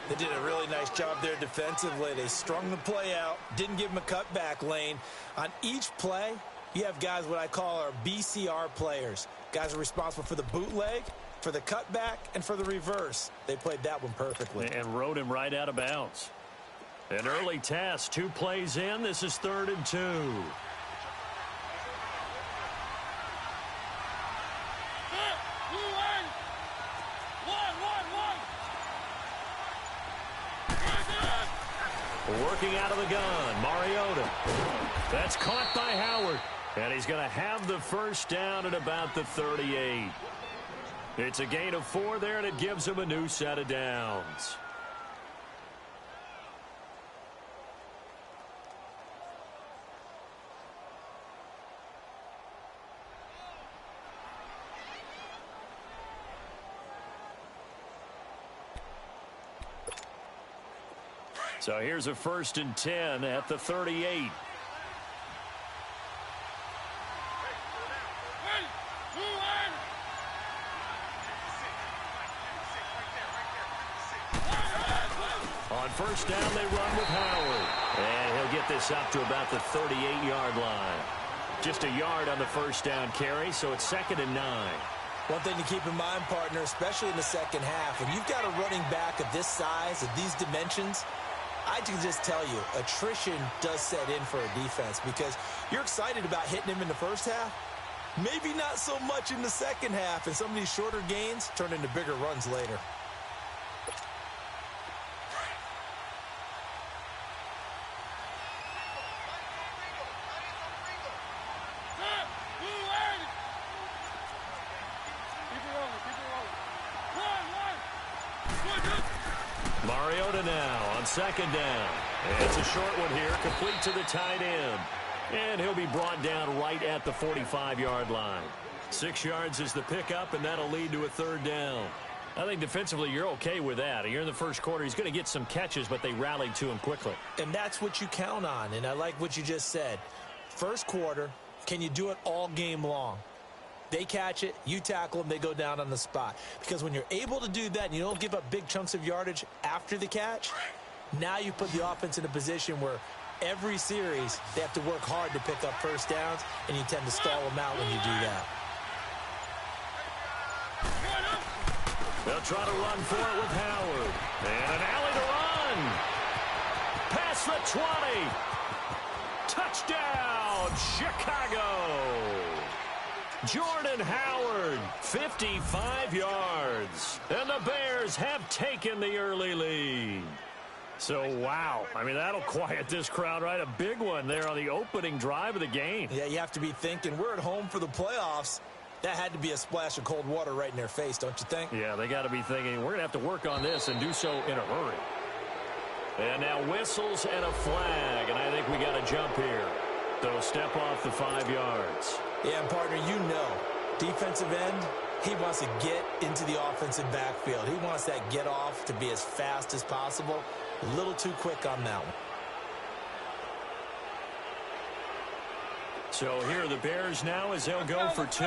They did a really nice job there defensively. They strung the play out, didn't give him a cutback lane. On each play, you have guys what I call our BCR players. Guys are responsible for the bootleg, for the cutback, and for the reverse. They played that one perfectly. And rode him right out of bounds. An early test, 2 plays in. This is 3rd and 2. Working out of the gun, Mariota. That's caught by Howard. And he's going to have the first down at about the 38. It's a gain of 4 there, and it gives him a new set of downs. So here's a 1st and 10 at the 38. On first down, they run with Howard. And he'll get this up to about the 38-yard line. Just a yard on the first down carry, so it's 2nd and 9. One thing to keep in mind, partner, especially in the second half, when you've got a running back of this size, of these dimensions, I can just tell you, attrition does set in for a defense because you're excited about hitting him in the first half. Maybe not so much in the second half, and some of these shorter gains turn into bigger runs later. Mariota now on 2nd down. It's a short one here, complete to the tight end. And he'll be brought down right at the 45-yard line. 6 yards is the pickup, and that'll lead to a 3rd down. I think defensively you're okay with that. You're in the first quarter. He's going to get some catches, but they rallied to him quickly. And that's what you count on, and I like what you just said. First quarter, can you do it all game long? They catch it, you tackle them, they go down on the spot. Because when you're able to do that and you don't give up big chunks of yardage after the catch, now you put the offense in a position where every series they have to work hard to pick up first downs, and you tend to stall them out when you do that. They'll try to run for it with Howard. And an alley to run. Past the 20. Touchdown, Chicago. Jordan Howard, 55 yards. And the Bears have taken the early lead. So, wow. I mean, that'll quiet this crowd, right? A big one there on the opening drive of the game. Yeah, you have to be thinking, we're at home for the playoffs. That had to be a splash of cold water right in their face, don't you think? Yeah, they got to be thinking, we're going to have to work on this and do so in a hurry. And now whistles and a flag, and I think we got a jump here. So step off the 5 yards. Yeah, and partner, you know, defensive end, he wants to get into the offensive backfield. He wants that get off to be as fast as possible. A little too quick on that one. So here are the Bears now as they'll go for 2.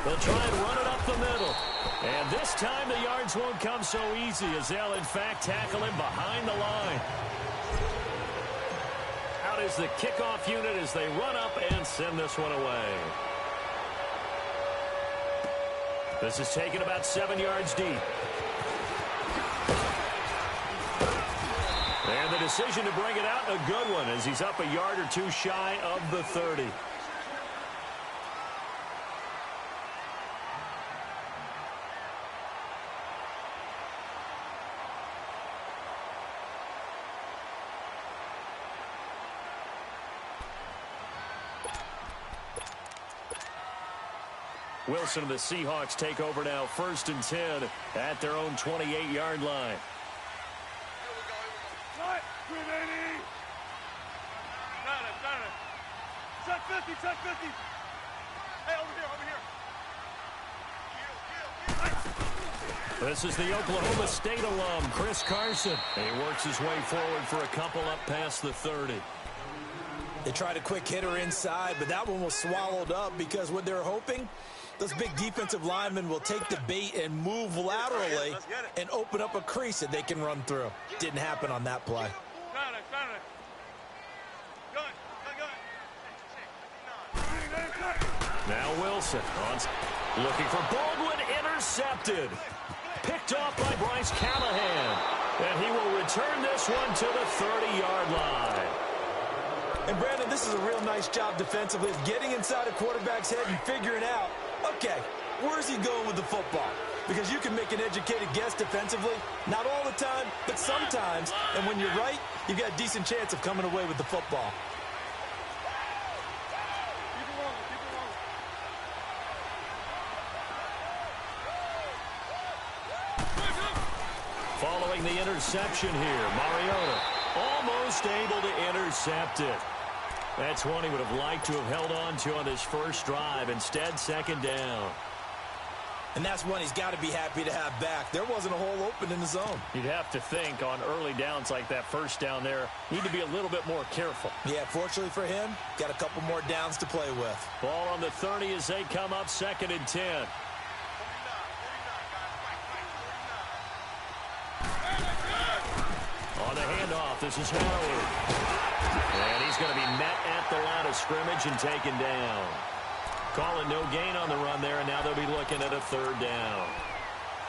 They'll try and run it up the middle. And this time the yards won't come so easy as they'll, in fact, tackle him behind the line. Out is the kickoff unit as they run up and send this one away. This is taken about 7 yards deep. And the decision to bring it out, a good one, as he's up a yard or 2 shy of the 30. Wilson and the Seahawks take over now, 1st and 10 at their own 28-yard line. Check 50, check 50. Hey, over here. This is the Oklahoma State alum, Chris Carson. He works his way forward for a couple up past the 30. They tried a quick hitter inside, but that one was swallowed up because what they're hoping, those big defensive linemen will take the bait and move laterally and open up a crease that they can run through. Didn't happen on that play. Now Wilson looking for Baldwin, intercepted. Picked off by Bryce Callahan. And he will return this one to the 30-yard line. And, Brandon, this is a real nice job defensively of getting inside a quarterback's head and figuring out, okay, where's he going with the football? Because you can make an educated guess defensively, not all the time, but sometimes. And when you're right, you've got a decent chance of coming away with the football. Following the interception here, Mariota almost able to intercept it. That's one he would have liked to have held on to on his first drive. Instead, second down. And that's one he's got to be happy to have back. There wasn't a hole open in the zone. You'd have to think on early downs like that first down there, need to be a little bit more careful. Yeah, fortunately for him, got a couple more downs to play with. Ball on the 30 as they come up, 2nd and 10. On the handoff, this is Howard. And he's going to be met at the line of scrimmage and taken down. Calling no gain on the run there, and now they'll be looking at a 3rd down.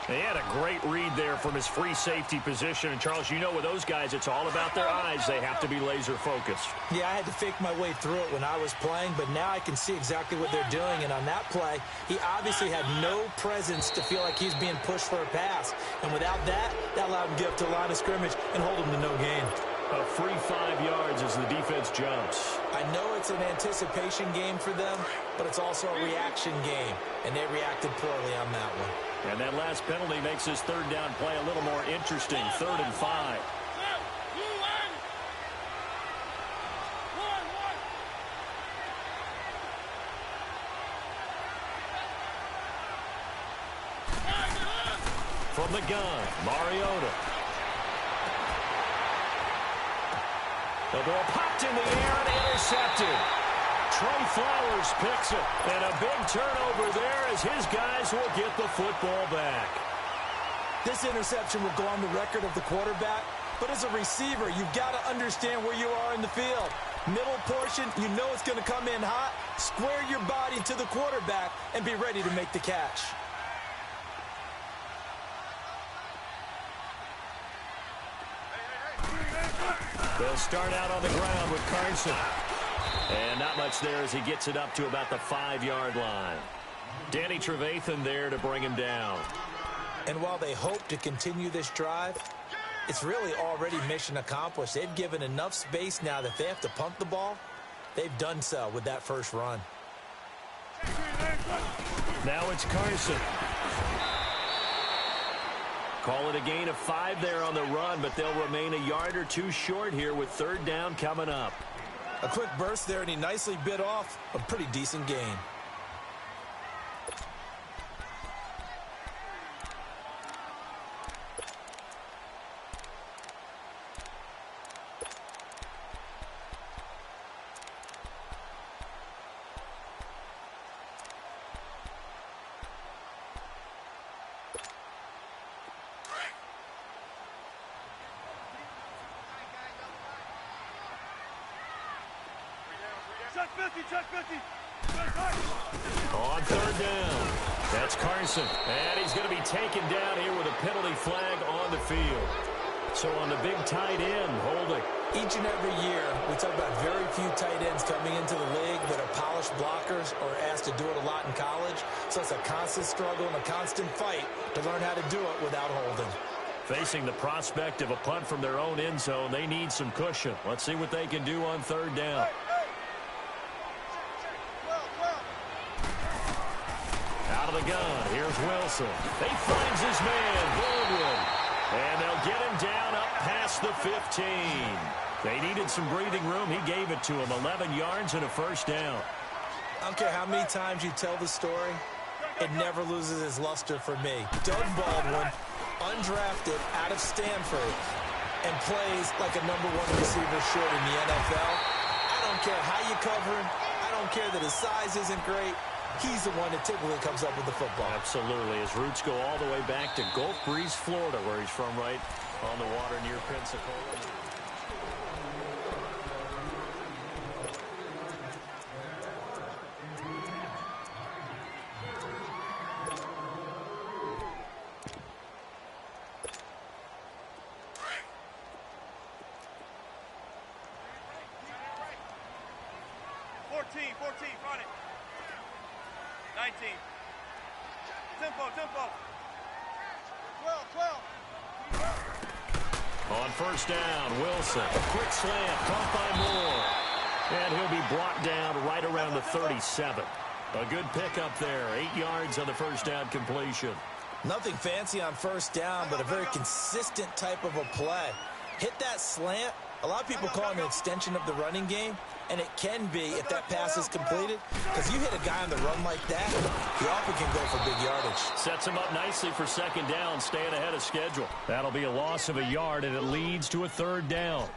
He had a great read there from his free safety position. And, Charles, you know with those guys, it's all about their eyes. They have to be laser-focused. Yeah, I had to fake my way through it when I was playing, but now I can see exactly what they're doing. And on that play, he obviously had no presence to feel like he's being pushed for a pass. And without that, that allowed him to get up to the line of scrimmage and hold him to no gain. A free 5 yards as the defense jumps. I know it's an anticipation game for them, but it's also a reaction game, and they reacted poorly on that one. And that last penalty makes this 3rd down play a little more interesting. 3rd and 5. From the gun, Mariota. The ball popped in the air and intercepted. Trey Flowers picks it. And a big turnover there as his guys will get the football back. This interception will go on the record of the quarterback, but as a receiver, you've got to understand where you are in the field. Middle portion, you know it's going to come in hot. Square your body to the quarterback and be ready to make the catch. They'll start out on the ground with Carson. And not much there as he gets it up to about the 5-yard line. Danny Trevathan there to bring him down. And while they hope to continue this drive, it's really already mission accomplished. They've given enough space now that if they have to punt the ball, they've done so with that first run. Now it's Carson. Call it a gain of 5 there on the run, but they'll remain a yard or two short here with 3rd down coming up. A quick burst there, and he nicely bit off a pretty decent gain. Check 50. On 3rd down, that's Carson. And he's going to be taken down here with a penalty flag on the field. So on the big tight end, holding. Each and every year, we talk about very few tight ends coming into the league that are polished blockers or asked to do it a lot in college. So it's a constant struggle and a constant fight to learn how to do it without holding. Facing the prospect of a punt from their own end zone, they need some cushion. Let's see what they can do on 3rd down. Out of the gun, here's Wilson. He finds his man, Baldwin. And they'll get him down up past the 15. They needed some breathing room. He gave it to him. 11 yards and a 1st down. I don't care how many times you tell the story, it never loses its luster for me. Doug Baldwin, undrafted out of Stanford, and plays like a #1 receiver should in the NFL. I don't don't care how you cover him. I don't care that his size isn't great. He's the one that typically comes up with the football. Absolutely. His roots go all the way back to Gulf Breeze, Florida, where he's from, right on the water near Pensacola. Front it. 19. Tempo. 12. On first down, Wilson. Quick slant, caught by Moore. And he'll be brought down right around the 37. A good pickup there. 8 yards on the first down completion. Nothing fancy on first down, but a very consistent type of a play. Hit that slant. A lot of people call it an extension of the running game, and it can be if that pass is completed, because you hit a guy on the run like that, he often can go for big yardage. Sets him up nicely for second down, staying ahead of schedule. That'll be a loss of a yard, and it leads to a third down.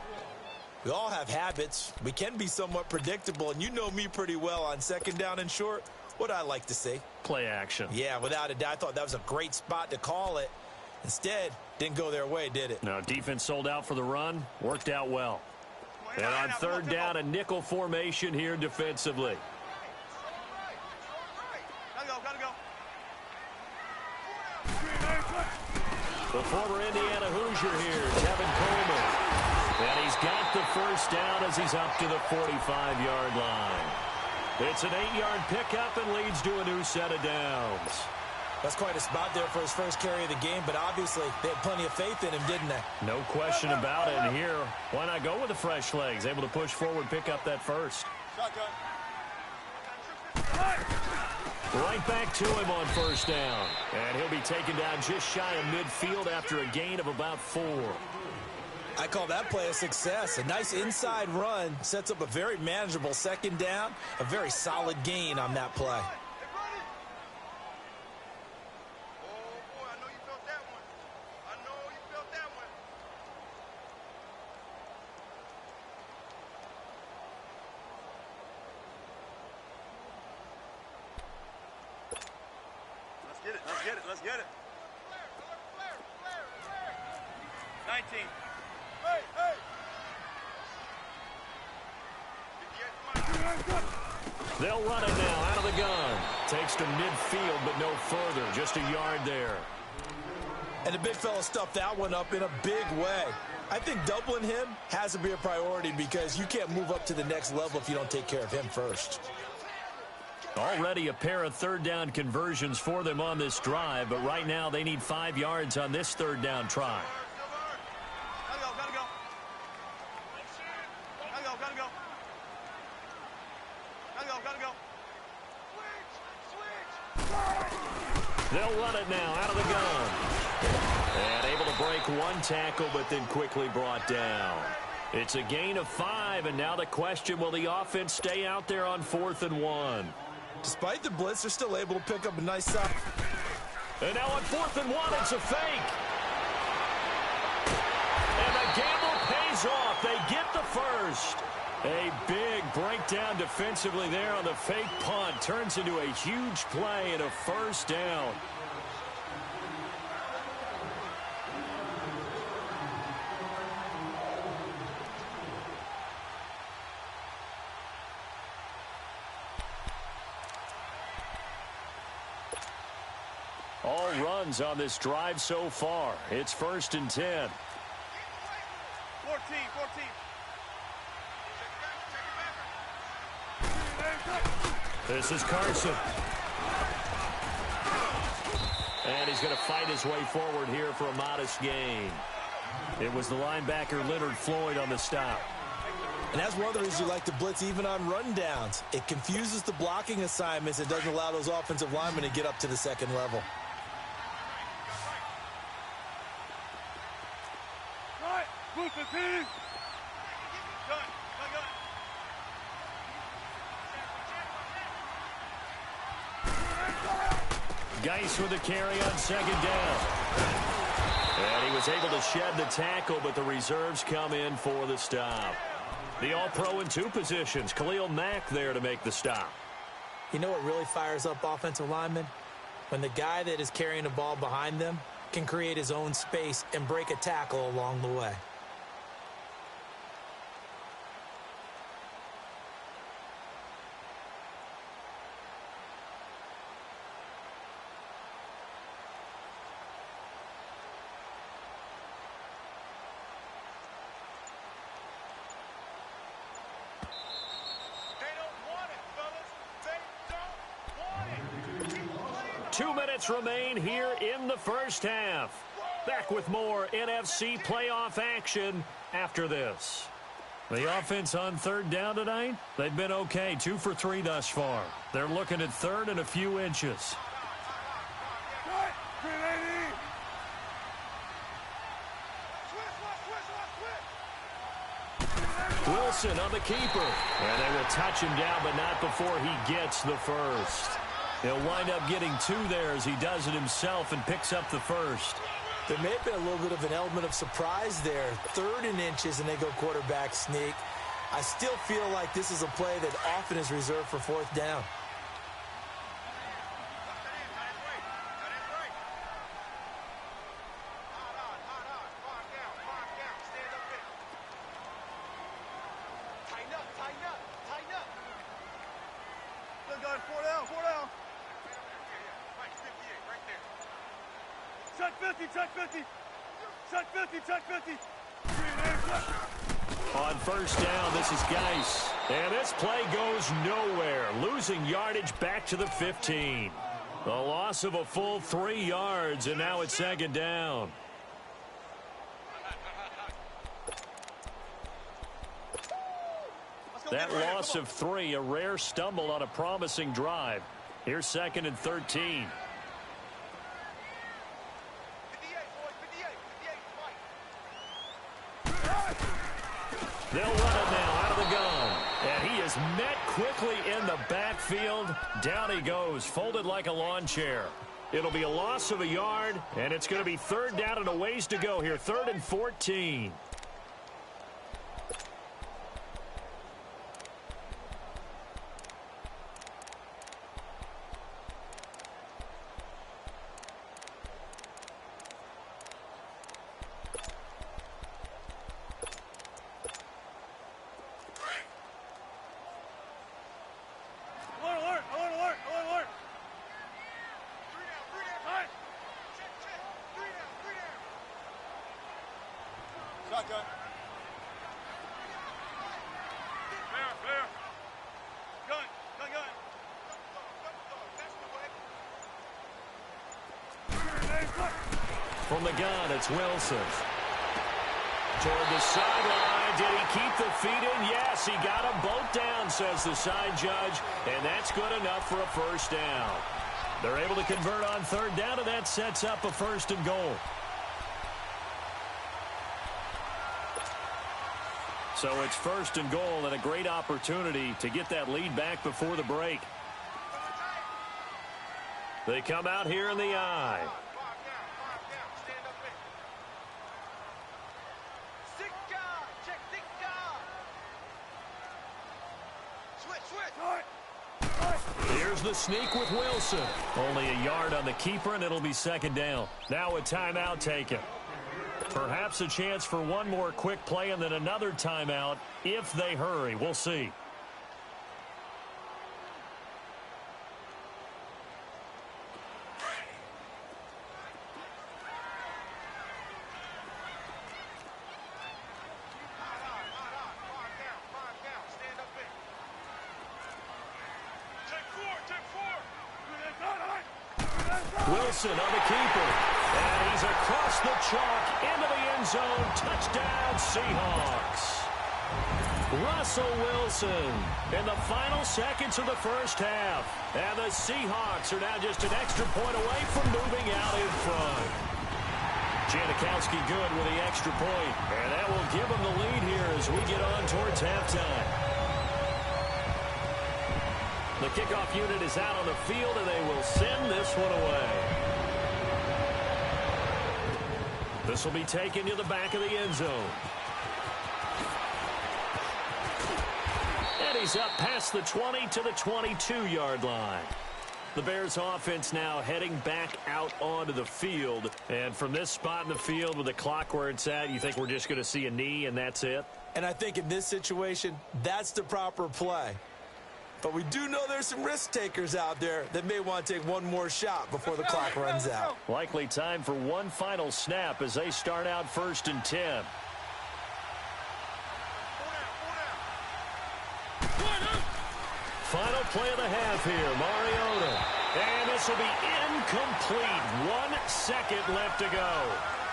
We all have habits. We can be somewhat predictable, and you know me pretty well on second down and short. What I like to see. Play action. Yeah, without a doubt. I thought that was a great spot to call it. Instead, didn't go their way, did it? No, defense sold out for the run. Worked out well. And on third down, a nickel formation here defensively. Gotta go. The former Indiana Hoosier here, Tevin Coleman. And he's got the first down as he's up to the 45-yard line. It's an 8-yard pickup and leads to a new set of downs. That's quite a spot there for his first carry of the game, but obviously they had plenty of faith in him, didn't they? No question about it. And here, why not go with the fresh legs? Able to push forward, pick up that first. Shotgun. Right back to him on first down. And he'll be taken down just shy of midfield after a gain of about 4. I call that play a success. A nice inside run sets up a very manageable second down, a very solid gain on that play. Let's get it. 19. They'll run it now out of the gun. Takes to midfield, but no further. Just a yard there. And the big fella stuffed that one up in a big way. I think doubling him has to be a priority because you can't move up to the next level if you don't take care of him first. Already a pair of third down conversions for them on this drive, but right now they need 5 yards on this third down try. Gotta go. They'll run it now out of the gun. And able to break one tackle, but then quickly brought down. It's a gain of 5, and now the question, will the offense stay out there on 4th and 1? Despite the blitz, they're still able to pick up a nice stop. And now on 4th and 1, it's a fake. And the gamble pays off. They get the first. A big breakdown defensively there on the fake punt. Turns into a huge play and a first down. All runs on this drive so far. It's 1st and 10. 14. This is Carson. And he's going to fight his way forward here for a modest gain. It was the linebacker Leonard Floyd on the stop. And that's one of the reasons you like to blitz even on rundowns. It confuses the blocking assignments. It doesn't allow those offensive linemen to get up to the second level. Right, move the team. Gun. Geis with the carry on second down. And he was able to shed the tackle, but the reserves come in for the stop. The All-Pro in 2 positions. Khalil Mack there to make the stop. You know what really fires up offensive linemen? When the guy that is carrying the ball behind them can create his own space and break a tackle along the way. They don't want it, fellas. They don't want it. Keep playing. 2 minutes remain here in the first half. Back with more NFC playoff action after this. The offense on 3rd down tonight, they've been okay. 2 for 3 thus far. They're looking at 3rd and a few inches. Cut. 380. Switch. Wilson on the keeper. And they will touch him down, but not before he gets the first. He'll wind up getting 2 there as he does it himself and picks up the first. There may have been a little bit of an element of surprise there. 3rd and inches, and they go quarterback sneak. I still feel like this is a play that often is reserved for 4th down. Check 50, check 50. Check 50, check 50. On 1st down, this is Geis. And this play goes nowhere. Losing yardage back to the 15. A loss of a full 3 yards, and now it's 2nd down. That loss of 3, a rare stumble on a promising drive. Here's 2nd and 13. They'll run it now out of the gun. And he is met quickly in the backfield. Down he goes, folded like a lawn chair. It'll be a loss of a yard, and it's going to be 3rd down and a ways to go here. 3rd and 14. Shotgun. Fair. Gun. From the gun, it's Wilson. Toward the sideline. Did he keep the feet in? Yes, he got them both down, says the side judge. And that's good enough for a 1st down. They're able to convert on 3rd down, and that sets up a 1st and goal. So it's 1st and goal and a great opportunity to get that lead back before the break. They come out here in the I. Here's the sneak with Wilson. Only a yard on the keeper, and it'll be 2nd down. Now a timeout taken. Perhaps a chance for one more quick play and then another timeout if they hurry. We'll see. Wilson on the keeper. And he's across the chalk into the end zone. Touchdown, Seahawks. Russell Wilson in the final seconds of the 1st half. And the Seahawks are now just an extra point away from moving out in front. Janikowski good with the extra point. And that will give them the lead here as we get on towards halftime. The kickoff unit is out on the field, and they will send this one away. This will be taken to the back of the end zone. And he's up past the 20 to the 22-yard line. The Bears offense now heading back out onto the field. And from this spot in the field with the clock where it's at, you think we're just going to see a knee and that's it? And I think in this situation, that's the proper play. But we do know there's some risk takers out there that may want to take one more shot before the clock runs out. Likely time for one final snap as they start out 1st and 10. Final play of the half here, Mariota. And this will be incomplete. 1 second left to go.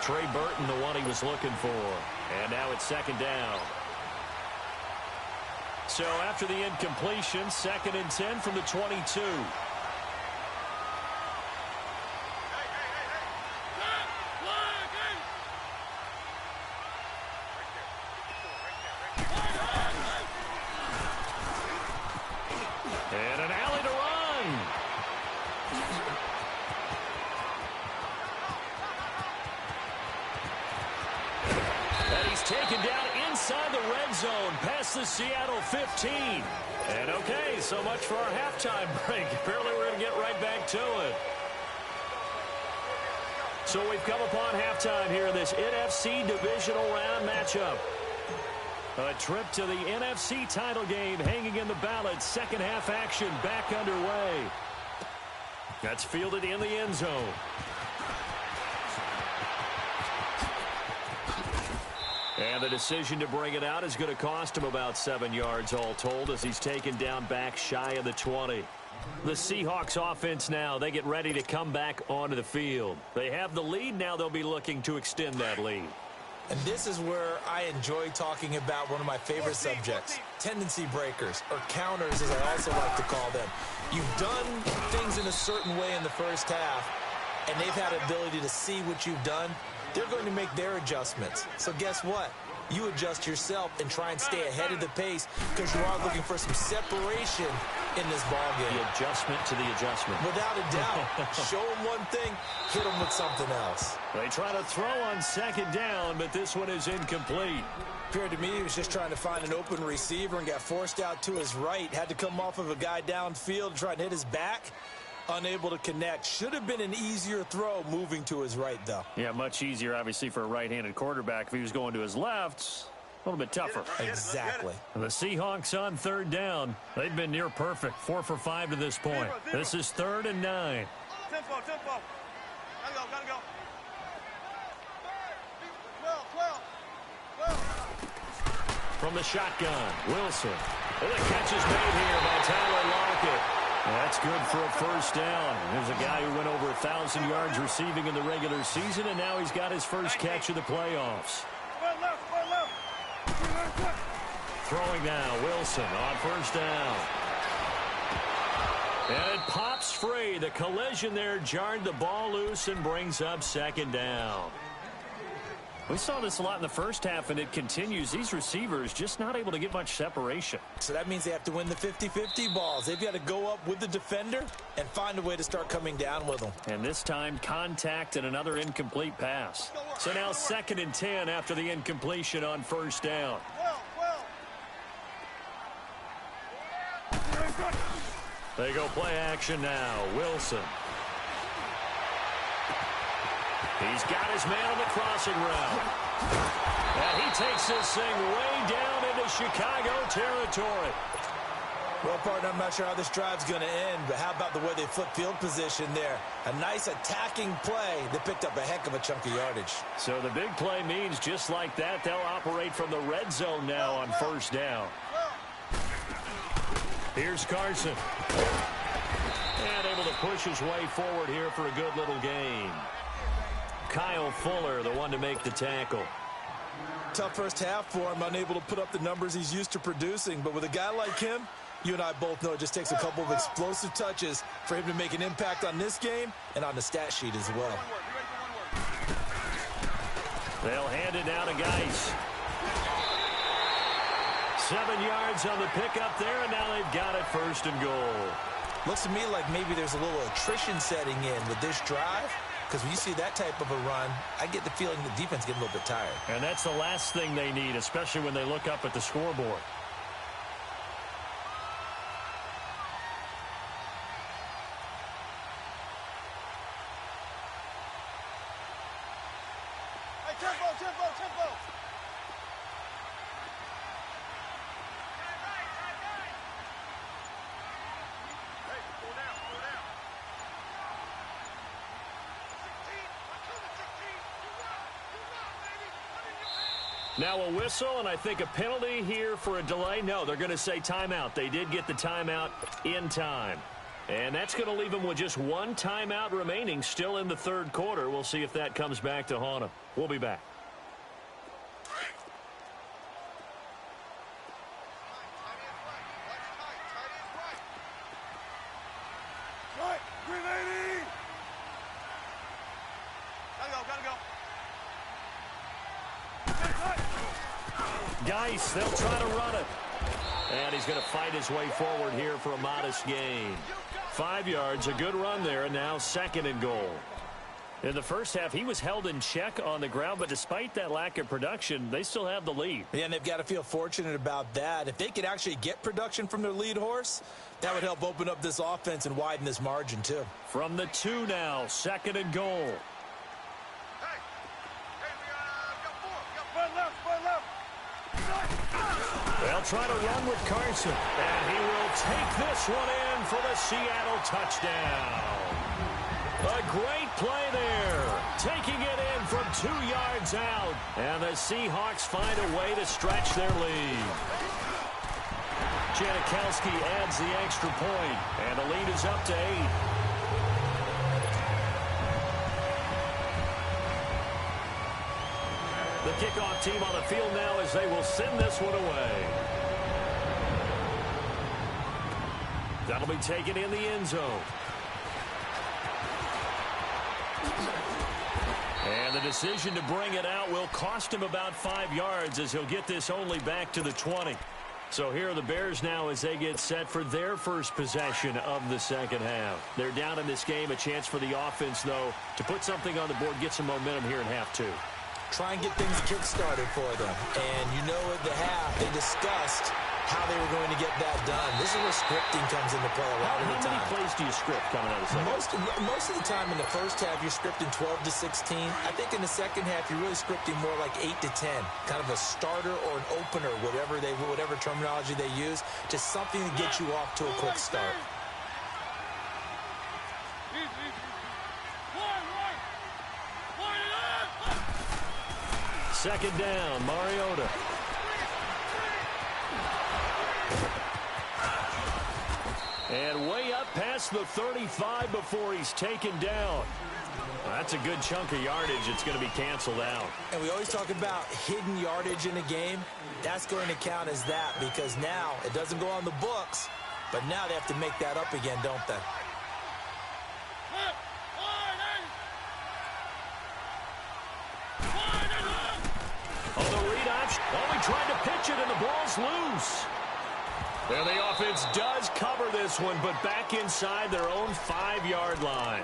Trey Burton, the one he was looking for. And now it's 2nd down. So after the incompletion, 2nd and 10 from the 22. And an alley to run. And he's taken down inside the red zone past the Seattle 15. And okay, so much for our halftime break. Apparently we're going to get right back to it. So we've come upon halftime here in this NFC divisional round matchup. A trip to the NFC title game hanging in the balance. Second half action back underway. That's fielded in the end zone. And the decision to bring it out is going to cost him about 7 yards all told as he's taken down back shy of the 20. The Seahawks offense now, they get ready to come back onto the field. They have the lead. Now they'll be looking to extend that lead. And this is where I enjoy talking about one of my favorite subjects, tendency breakers, or counters as I also like to call them. You've done things in a certain way in the first half, and they've had ability to see what you've done. They're going to make their adjustments. So guess what? You adjust yourself and try and stay ahead of the pace because you are looking for some separation in this ballgame. The adjustment to the adjustment. Without a doubt. Show them one thing, hit them with something else. They try to throw on 2nd down, but this one is incomplete. Appeared to me he was just trying to find an open receiver and got forced out to his right. Had to come off of a guy downfield and try and hit his back. Unable to connect. Should have been an easier throw moving to his right, though. Yeah, much easier, obviously, for a right-handed quarterback. If he was going to his left, a little bit tougher. Exactly. The Seahawks on 3rd down. They've been near perfect. 4 for 5 to this point. This is 3rd and 9. Tempo. Gotta go. 12. From the shotgun, Wilson. And the catch is made here by Tyler Lockett. That's good for a 1st down. There's a guy who went over 1,000 yards receiving in the regular season, and now he's got his first catch of the playoffs. Throwing now, Wilson on 1st down. And it pops free. The collision there jarred the ball loose and brings up 2nd down. We saw this a lot in the first half, and it continues. These receivers just not able to get much separation. So that means they have to win the 50-50 balls. They've got to go up with the defender and find a way to start coming down with them. And this time, contact and another incomplete pass. So now 2nd and 10 after the incompletion on 1st down. They go play action now. Wilson. He's got his man on the crossing route. And he takes this thing way down into Chicago territory. Well, partner, I'm not sure how this drive's going to end, but how about the way they flip field position there? A nice attacking play that picked up a heck of a chunk of yardage. So the big play means just like that, they'll operate from the red zone now on 1st down. Here's Carson. And able to push his way forward here for a good little gain. Kyle Fuller, the one to make the tackle. Tough first half for him, unable to put up the numbers he's used to producing. But with a guy like him, you and I both know it just takes a couple of explosive touches for him to make an impact on this game and on the stat sheet as well. They'll hand it now to Geis. 7 yards on the pickup there, and now they've got it 1st and goal. Looks to me like maybe there's a little attrition setting in with this drive. Because when you see that type of a run, I get the feeling the defense getting a little bit tired. And that's the last thing they need, especially when they look up at the scoreboard. Tempo. Hey, go down. Now a whistle, and I think a penalty here for a delay. No, they're going to say timeout. They did get the timeout in time. And that's going to leave them with just one timeout remaining still in the third quarter. We'll see if that comes back to haunt them. We'll be back. Right, 380. Gotta go. Geis, they'll try to run it. And he's going to fight his way forward here for a modest gain. 5 yards, a good run there, and now 2nd and goal. In the first half, he was held in check on the ground, but despite that lack of production, they still have the lead. Yeah, and they've got to feel fortunate about that. If they could actually get production from their lead horse, that would help open up this offense and widen this margin, too. From the 2 now, 2nd and goal. Hey, we got 4 left. They'll try to run with Carson, and he will take this one in for the Seattle touchdown. A great play there, taking it in from 2 yards out, and the Seahawks find a way to stretch their lead. Janikowski adds the extra point, and the lead is up to 8. The kickoff team on the field now as they will send this one away. That'll be taken in the end zone. And the decision to bring it out will cost him about 5 yards as he'll get this only back to the 20. So here are the Bears now as they get set for their first possession of the second half. They're down in this game, a chance for the offense, though, to put something on the board, get some momentum here in half 2. Try and get things kick-started for them. And you know at the half, they discussed how they were going to get that done. This is where scripting comes into play a lot of the time. How many plays do you script coming out of the second? Most of the time in the first half, you're scripting 12 to 16. I think in the second half, you're really scripting more like 8 to 10. Kind of a starter or an opener, whatever terminology they use, just something to get you off to a quick start. Second down, Mariota. And way up past the 35 before he's taken down. Well, that's a good chunk of yardage. It's going to be canceled out. And we always talk about hidden yardage in a game. That's going to count as that because now it doesn't go on the books, but now they have to make that up again, don't they? On the read option. Oh, he tried to pitch it, and the ball's loose. And the offense does cover this one, but back inside their own 5-yard line.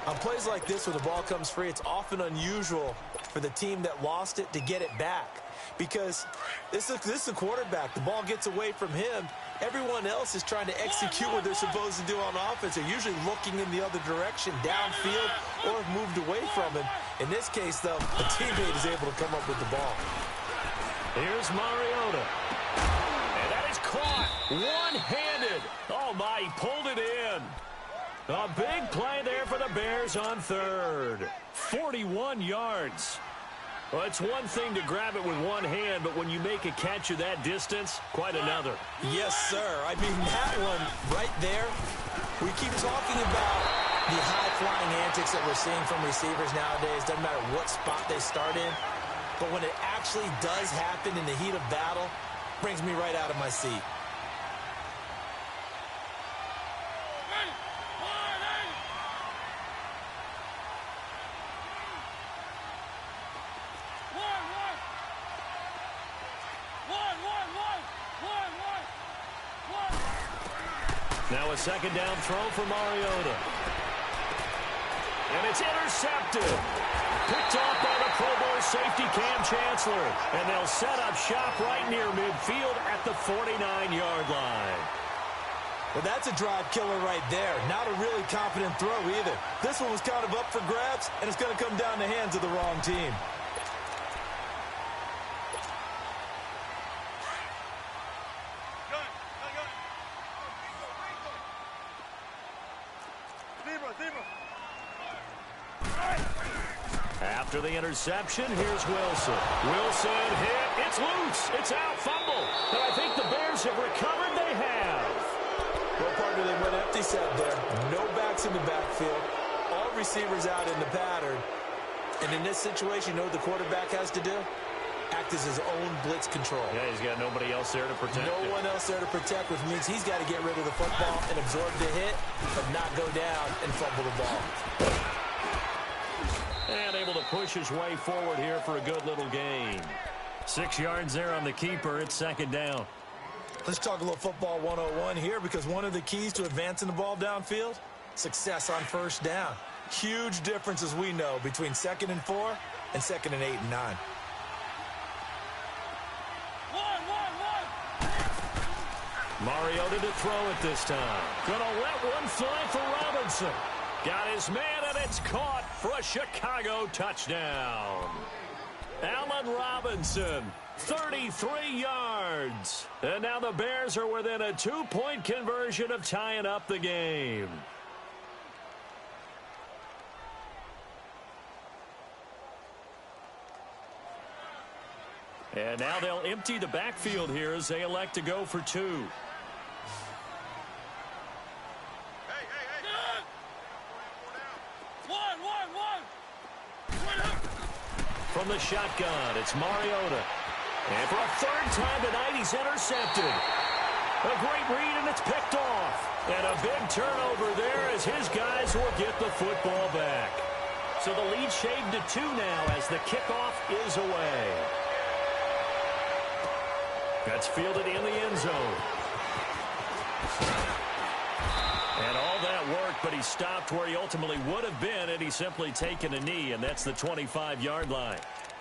On plays like this where the ball comes free, it's often unusual for the team that lost it to get it back. Because this is a quarterback. The ball gets away from him. Everyone else is trying to execute what they're supposed to do on offense. They're usually looking in the other direction, downfield, or have moved away from him. In this case, though, a teammate is able to come up with the ball. Here's Mariota. And that is caught one-handed. Oh, my, he pulled it in. A big play there for the Bears on third. 41 yards. Well, it's one thing to grab it with one hand, but when you make a catch of that distance, quite another. Yes, sir. I mean, that one right there, we keep talking about the high-flying antics that we're seeing from receivers nowadays. Doesn't matter what spot they start in. But when it actually does happen in the heat of battle, it brings me right out of my seat. Now a second down throw for Mariota. And it's intercepted. Picked off by the Pro Bowl safety Cam Chancellor. And they'll set up shop right near midfield at the 49-yard line. Well, that's a drive killer right there. Not a really confident throw either. This one was kind of up for grabs, and it's going to come down the hands of the wrong team. zebra. After the interception, here's Wilson. Wilson hit. It's loose. It's out. Fumble. But I think the Bears have recovered. They have. Well, partner, they went empty set there. No backs in the backfield. All receivers out in the pattern. And in this situation, you know what the quarterback has to do? Act as his own blitz control. Yeah, he's got nobody else there to protect No one else there to protect, which means he's got to get rid of the football and absorb the hit, but not go down and fumble the ball. And able to push his way forward here for a good little gain. 6 yards there on the keeper. It's second down. Let's talk a little football 101 here, because one of the keys to advancing the ball downfield, success on first down. Huge difference, as we know, between 2nd and 4 and 2nd and 8 and 9. Mariota to throw it this time. Gonna let one fly for Robinson. Got his man, and it's caught for a Chicago touchdown. Allen Robinson, 33 yards. And now the Bears are within a 2-point conversion of tying up the game. And now they'll empty the backfield here as they elect to go for 2. From the shotgun, it's Mariota. And for a third time tonight, he's intercepted. A great read, and it's picked off. And a big turnover there as his guys will get the football back. So the lead shaved to 2 now as the kickoff is away. That's fielded in the end zone. And all that work, but he stopped where he ultimately would have been had he simply taken a knee, and that's the 25-yard line.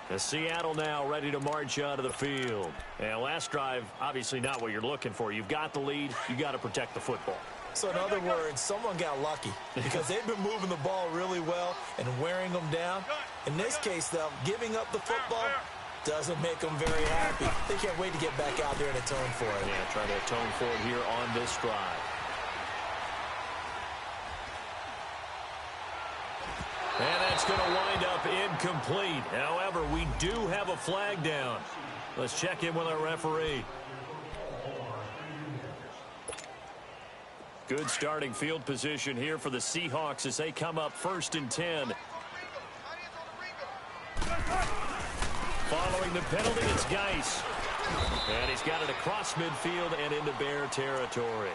The Seattle now ready to march out of the field. And last drive, obviously not what you're looking for. You've got the lead. You got to protect the football. So in other words, someone got lucky because they've been moving the ball really well and wearing them down. In this case, though, giving up the football doesn't make them very happy. They can't wait to get back out there and atone for it. Yeah, trying to atone for it here on this drive. And that's going to wind up incomplete. However, we do have a flag down. Let's check in with our referee. Good starting field position here for the Seahawks as they come up 1st and 10. Following the penalty, it's Geis. And he's got it across midfield and into Bear territory.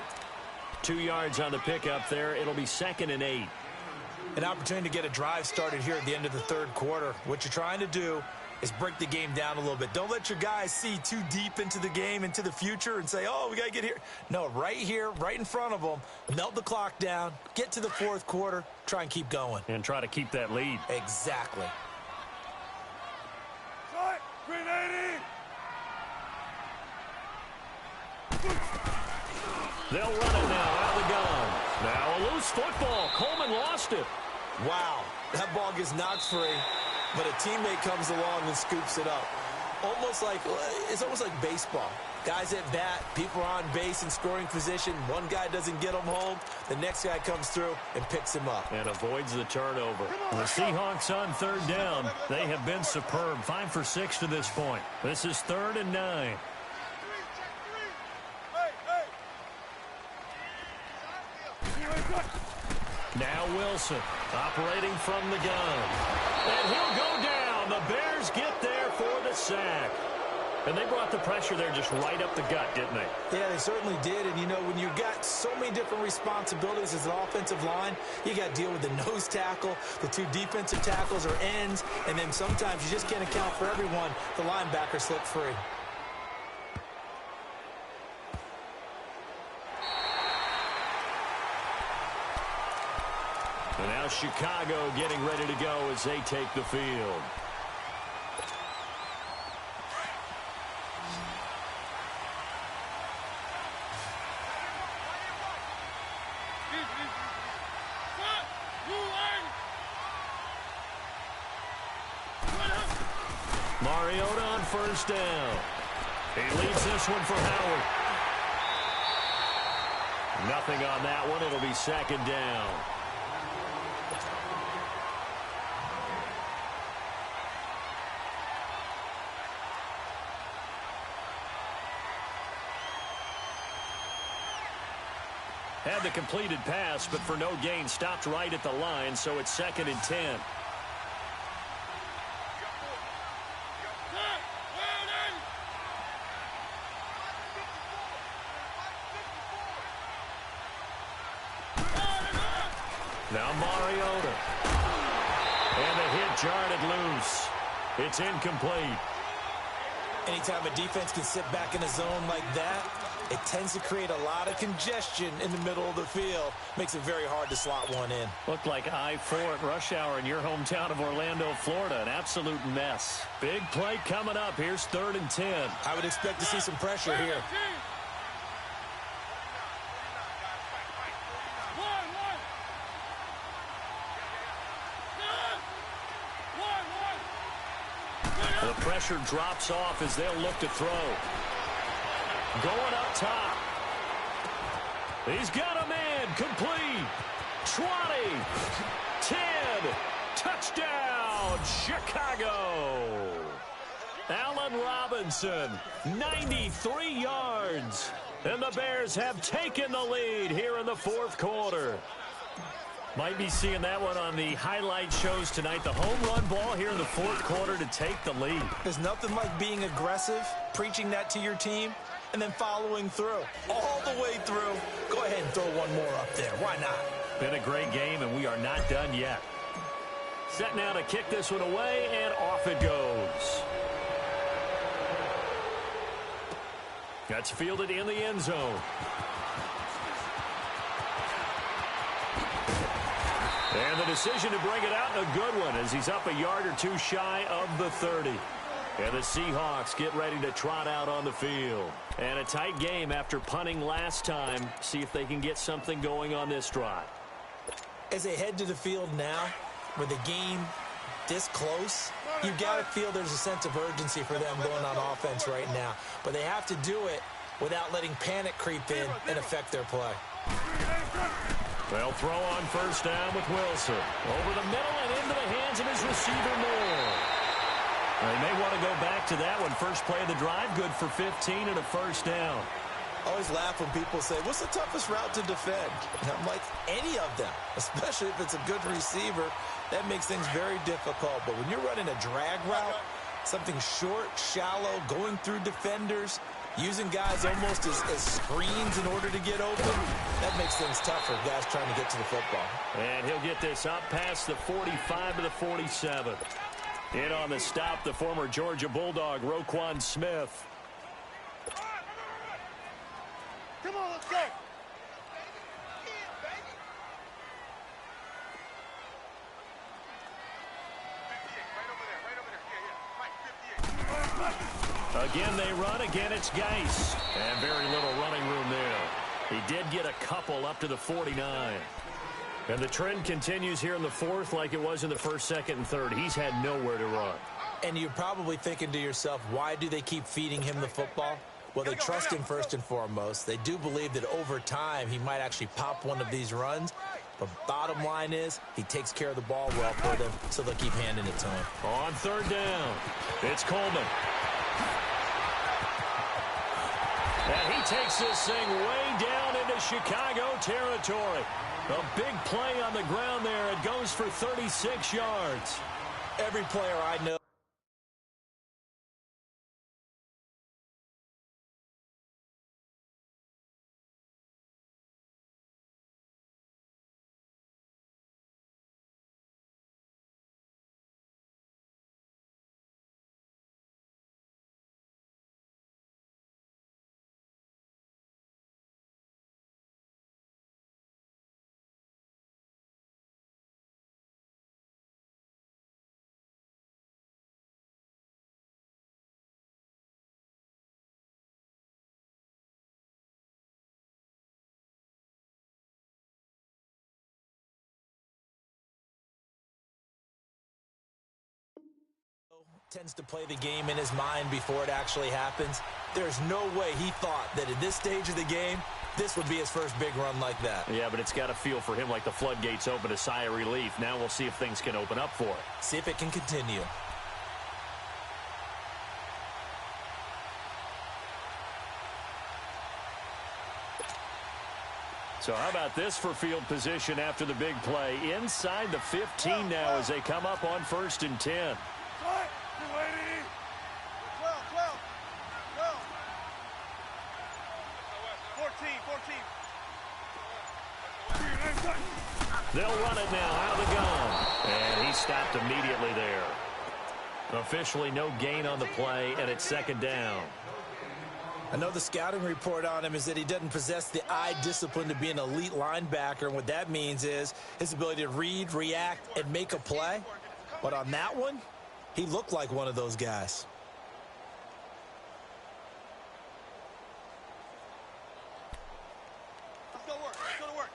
2 yards on the pickup there. It'll be 2nd and 8. An opportunity to get a drive started here at the end of the 3rd quarter. What you're trying to do is break the game down a little bit. Don't let your guys see too deep into the game, into the future, and say, oh, we got to get here. No, right here, right in front of them, melt the clock down, get to the 4th quarter, try and keep going. And try to keep that lead. Exactly. Green 80. They'll run it now out of the gun. Now a loose football. Coleman lost it. Wow, that ball gets knocked free, but a teammate comes along and scoops it up. It's almost like baseball. Guys at bat, people are on base in scoring position. One guy doesn't get him home. The next guy comes through and picks him up. And avoids the turnover. The Seahawks on 3rd down. They have been superb. 5 for 6 to this point. This is 3rd and 9. Now Wilson operating from the gun. And he'll go down. The Bears get there for the sack. And they brought the pressure there just right up the gut, didn't they? Yeah, they certainly did. And, you know, when you've got so many different responsibilities as an offensive line, you got to deal with the nose tackle, the 2 defensive tackles or ends, and then sometimes you just can't account for everyone. The linebacker slipped free. And now Chicago getting ready to go as they take the field. Mariota on 1st down. He leads this one for Howard. Nothing on that one. It'll be 2nd down. Had the completed pass, but for no gain, stopped right at the line, so it's 2nd and 10. Now Mariota. And the hit jarred it loose. It's incomplete. Anytime a defense can sit back in a zone like that, it tends to create a lot of congestion in the middle of the field. Makes it very hard to slot one in. Looked like I-4 at rush hour in your hometown of Orlando, Florida. An absolute mess. Big play coming up. Here's 3rd and 10. I would expect to see some pressure here. The pressure drops off as they'll look to throw. Going up top. He's got a man. Complete. 20. 10. Touchdown, Chicago. Allen Robinson, 93 yards. And the Bears have taken the lead here in the 4th quarter. Might be seeing that one on the highlight shows tonight. The home run ball here in the 4th quarter to take the lead. There's nothing like being aggressive, preaching that to your team, and then following through. All the way through. Go ahead and throw one more up there. Why not? Been a great game, and we are not done yet. Set now to kick this one away, and off it goes. That's fielded in the end zone. And the decision to bring it out, a good one, as he's up a yard or two shy of the 30. And the Seahawks get ready to trot out on the field. And a tight game after punting last time. See if they can get something going on this drive. As they head to the field now, with the game this close, you've got to feel there's a sense of urgency for them going on offense right now. But they have to do it without letting panic creep in and affect their play. They'll throw on 1st down with Wilson. Over the middle and into the hands of his receiver, Moore. They may want to go back to that one. First play of the drive, good for 15 and a 1st down. I always laugh when people say, what's the toughest route to defend? And I'm like, any of them, especially if it's a good receiver. That makes things very difficult. But when you're running a drag route, something short, shallow, going through defenders, using guys almost as screens in order to get open, that makes things tough for guys trying to get to the football. And he'll get this up past the 45 to the 47. In on the stop, the former Georgia Bulldog, Roquan Smith. Come on, let's go. Again, they run. Again, it's Geis. And very little running room there. He did get a couple up to the 49. And the trend continues here in the 4th like it was in the 1st, 2nd, and 3rd. He's had nowhere to run. And you're probably thinking to yourself, why do they keep feeding him the football? Well, they trust him first and foremost. They do believe that over time he might actually pop one of these runs. But bottom line is he takes care of the ball well for them, so they'll keep handing it to him. On 3rd down, it's Coleman. And he takes this thing way down into Chicago territory. A big play on the ground there. It goes for 36 yards. Every player I know. Tends to play the game in his mind before it actually happens. There's no way he thought that at this stage of the game, this would be his first big run like that. Yeah, but it's got to feel for him like the floodgates open, a sigh of relief. Now we'll see if things can open up for it. See if it can continue. So how about this for field position after the big play? Inside the 15 now as they come up on 1st and 10. 14. They'll run it now out of the gun. And he stopped immediately there. Officially no gain on the play, and it's 2nd down. I know the scouting report on him is that he doesn't possess the eye discipline to be an elite linebacker. And what that means is his ability to read, react, and make a play. But on that one, he looked like one of those guys. Let's go to work. Let's go to work.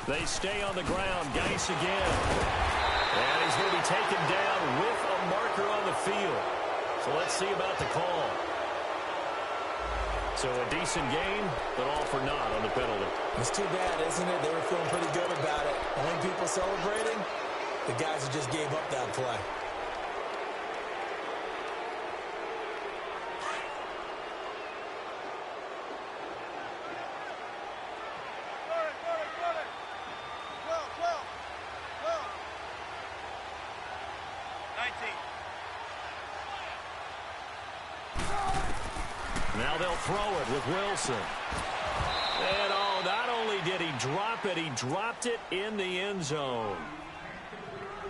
They stay on the ground. Geis again. And he's going to be taken down with a marker on the field. So let's see about the call. So a decent game, but all for naught on the penalty. It's too bad, isn't it? They were feeling pretty good about it. Only people celebrating, the guys who just gave up that play. Now they'll throw it with Wilson. And not only did he drop it, he dropped it in the end zone.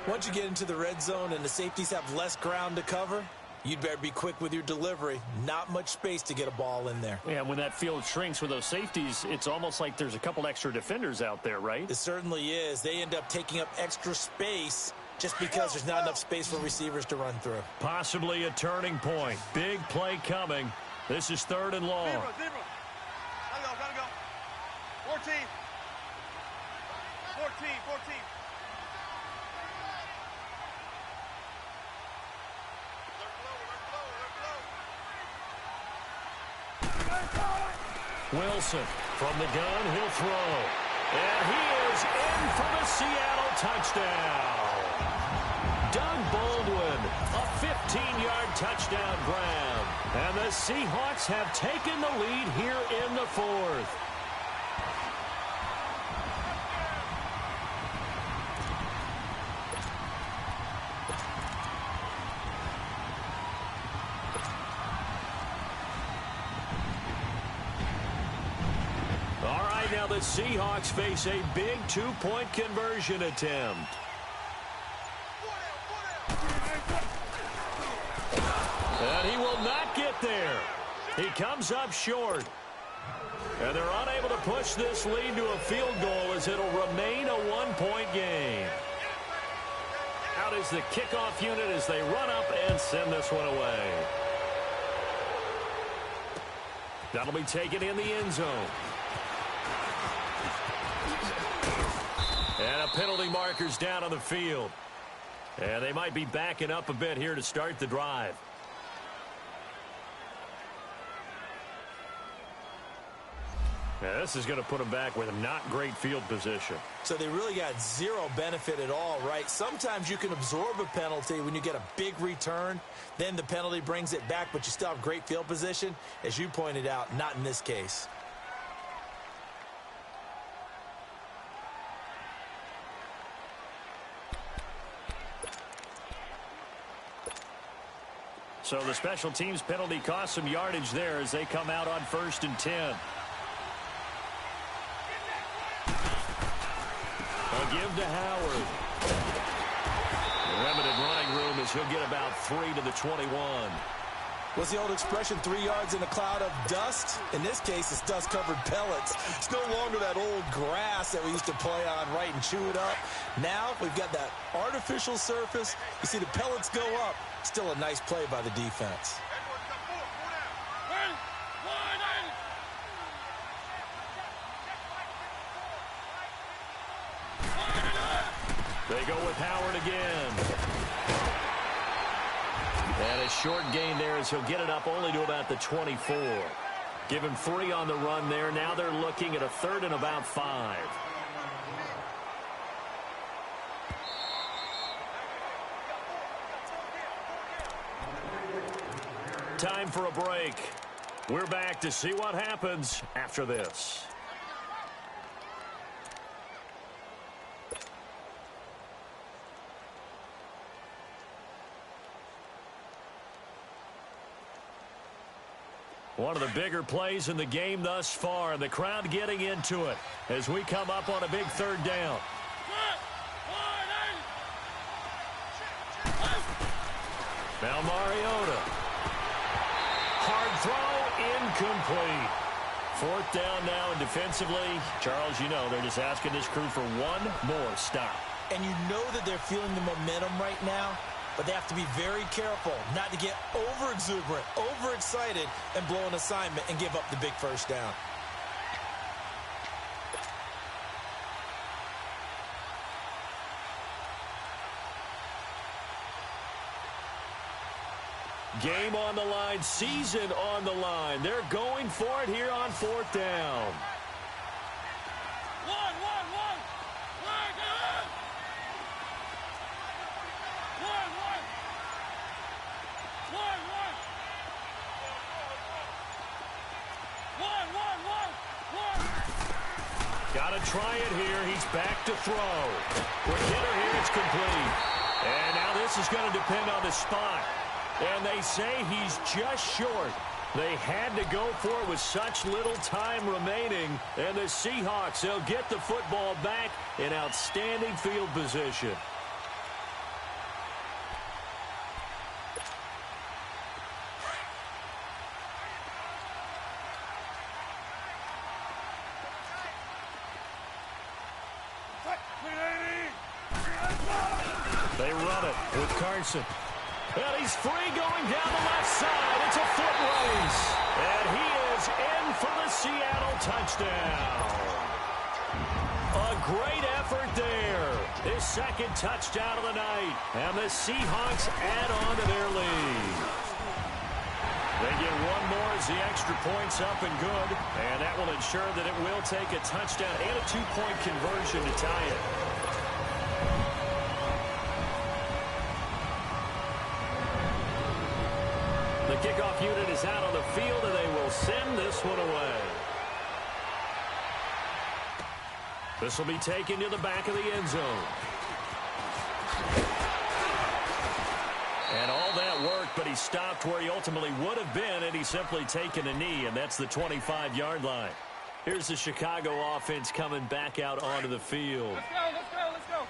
Once you get into the red zone and the safeties have less ground to cover, you'd better be quick with your delivery. Not much space to get a ball in there. Yeah, when that field shrinks with those safeties, it's almost like there's a couple extra defenders out there, right? It certainly is. They end up taking up extra space just because there's not enough space for receivers to run through. Possibly a turning point. Big play coming. This is 3rd and long. Zero. Gotta go. 14. 14. Wilson from the gun, he'll throw. And he is in for the Seattle touchdown. Doug Baldwin, a 15-yard touchdown grab. And the Seahawks have taken the lead here in the 4th. All right, now the Seahawks face a big 2-point conversion attempt. And he will not get there. He comes up short. And they're unable to push this lead to a field goal as it'll remain a 1-point game. Out is the kickoff unit as they run up and send this one away. That'll be taken in the end zone. And a penalty marker's down on the field. And they might be backing up a bit here to start the drive. Now, this is going to put them back with not great field position. So they really got zero benefit at all, right? Sometimes you can absorb a penalty when you get a big return. Then the penalty brings it back, but you still have great field position. As you pointed out, not in this case. So the special teams penalty cost some yardage there as they come out on 1st and 10. A give to Howard. Limited running room as he'll get about 3 to the 21. What's the old expression, 3 yards in a cloud of dust? In this case, it's dust-covered pellets. It's no longer that old grass that we used to play on, right, and chew it up. Now we've got that artificial surface. You see the pellets go up. Still a nice play by the defense. They go with Howard again. And a short gain there as he'll get it up only to about the 24. Give him 3 on the run there. Now they're looking at a 3rd and about 5. for a break. We're back to see what happens after this. One of the bigger plays in the game thus far, and the crowd getting into it as we come up on a big third down. Now Mariota. Hard throw, incomplete. Fourth down now, and defensively, Charles, you know, they're just asking this crew for one more stop. And you know that they're feeling the momentum right now, but they have to be very careful not to get over-exuberant, overexcited, and blow an assignment and give up the big first down. Game on the line, season on the line. They're going for it here on fourth down. Got to try it here. He's back to throw. With hitter here, it's complete. And now this is going to depend on the spot. And they say he's just short. They had to go for it with such little time remaining. And the Seahawks, they'll get the football back in outstanding field position. They run it with Carson. And he's free going down the left side. It's a foot race. And he is in for the Seattle touchdown. A great effort there. His second touchdown of the night. And the Seahawks add on to their lead. They get one more as the extra point's up and good. And that will ensure that it will take a touchdown and a two-point conversion to tie it. The kickoff unit is out on the field, and they will send this one away. This will be taken to the back of the end zone. And all that worked, but he stopped where he ultimately would have been, and he's simply taken a knee, and that's the 25-yard line. Here's the Chicago offense coming back out onto the field. Let's go, let's go, let's go.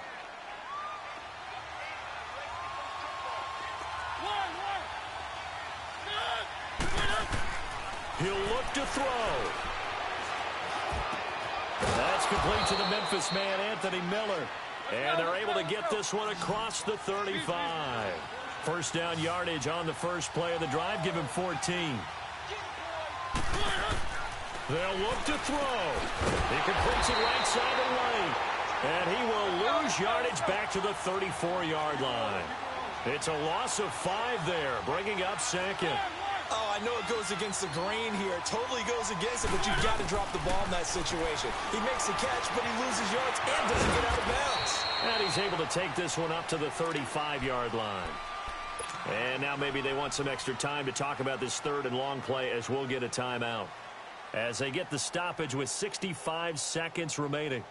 He'll look to throw. That's complete to the Memphis man, Anthony Miller. And they're able to get this one across the 35. First down yardage on the first play of the drive. Give him 14. They'll look to throw. He completes it right side of the lane. And he will lose yardage back to the 34-yard line. It's a loss of 5 there, bringing up second. Oh, I know it goes against the grain here. It totally goes against it, but you've got to drop the ball in that situation. He makes the catch, but he loses yards and doesn't get out of bounds. And he's able to take this one up to the 35-yard line. And now maybe they want some extra time to talk about this third and long play as we'll get a timeout. As they get the stoppage with 65 seconds remaining.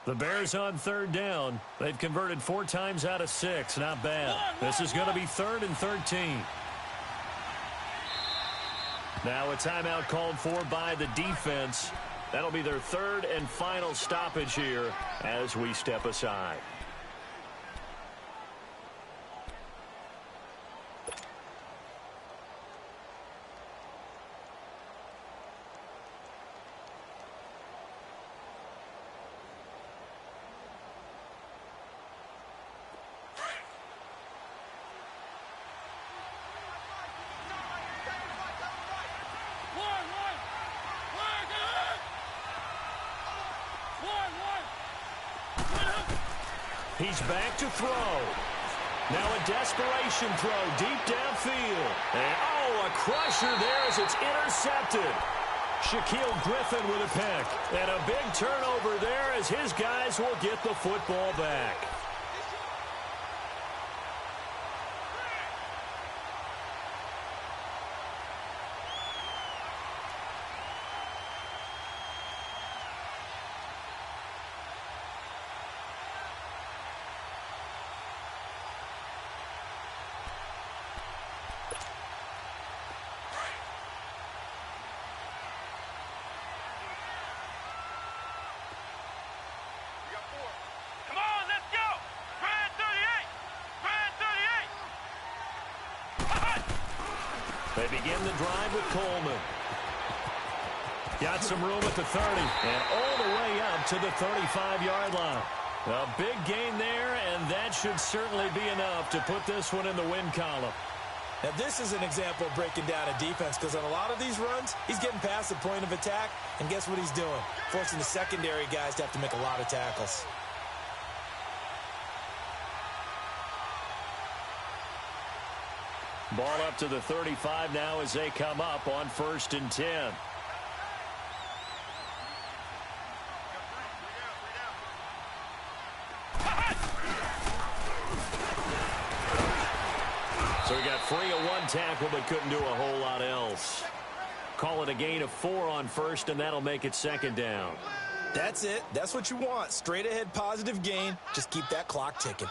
The Bears on third down. They've converted 4 times out of 6. Not bad. This is going to be 3rd and 13. Now a timeout called for by the defense. That'll be their 3rd and final stoppage here as we step aside. He's back to throw. Now a desperation throw deep downfield. And, oh, a crusher there as it's intercepted. Shaquille Griffin with a pick. And a big turnover there as his guys will get the football back. They begin the drive with Coleman. Got some room at the 30. And all the way up to the 35-yard line. A big gain there, and that should certainly be enough to put this one in the win column. Now, this is an example of breaking down a defense, because on a lot of these runs, he's getting past the point of attack, and guess what he's doing? Forcing the secondary guys to have to make a lot of tackles. Ball up to the 35 now as they come up on 1st and 10. So he got free of one tackle but couldn't do a whole lot else. Call it a gain of 4 on 1st, and that'll make it 2nd down. That's it. That's what you want. Straight ahead positive gain. Just keep that clock ticking.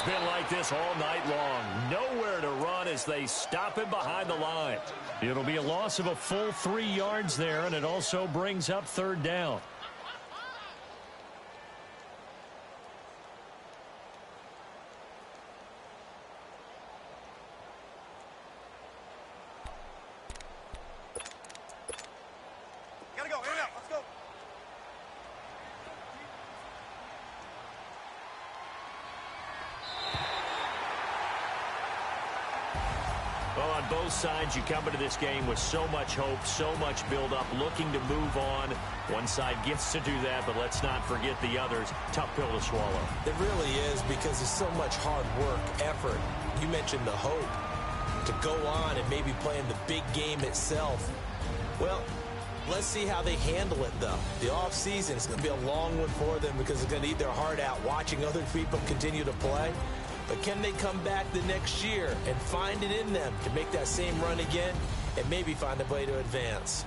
Been like this all night long. Nowhere to run as they stop him behind the line. It'll be a loss of a full 3 yards there, and it also brings up 3rd down. Gotta go, in and out, let's go. Well, on both sides, you come into this game with so much hope, so much build-up, looking to move on. One side gets to do that, but let's not forget the others. Tough pill to swallow. It really is, because there's so much hard work, effort. You mentioned the hope to go on and maybe play in the big game itself. Well, let's see how they handle it, though. The offseason is going to be a long one for them, because they're going to eat their heart out watching other people continue to play. But can they come back the next year and find it in them to make that same run again and maybe find a way to advance?